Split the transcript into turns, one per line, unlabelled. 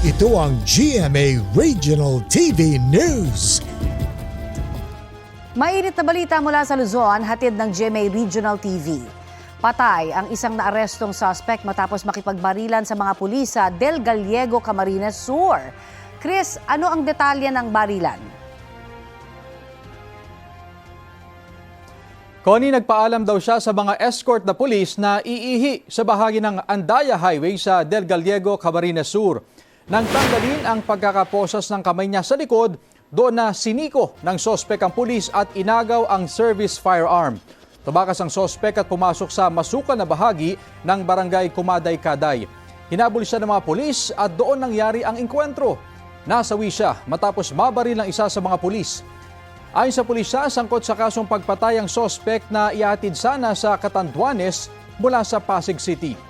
Ito ang GMA Regional TV News.
Mainit na balita mula sa Luzon, hatid ng GMA Regional TV. Patay ang isang naarestong suspect matapos makipagbarilan sa mga pulis sa Del Gallego, Camarines Sur. Chris, ano ang detalye ng barilan?
Connie, nagpaalam daw siya sa mga escort na pulis na iihi sa bahagi ng Andaya Highway sa Del Gallego, Camarines Sur. Nang tanggalin ang pagkakaposas ng kamay niya sa likod, doon na siniko ng sospek ang pulis at inagaw ang service firearm. Tumakas ang sospek at pumasok sa masukan na bahagi ng barangay Kumaday-Kaday. Hinabol siya ng mga pulis at doon nangyari ang engkwentro. Nasawi siya matapos mabaril ng isa sa mga pulis. Ayon sa pulisya, sangkot sa kasong pagpatay ang sospek na iatid sana sa Catanduanes mula sa Pasig City.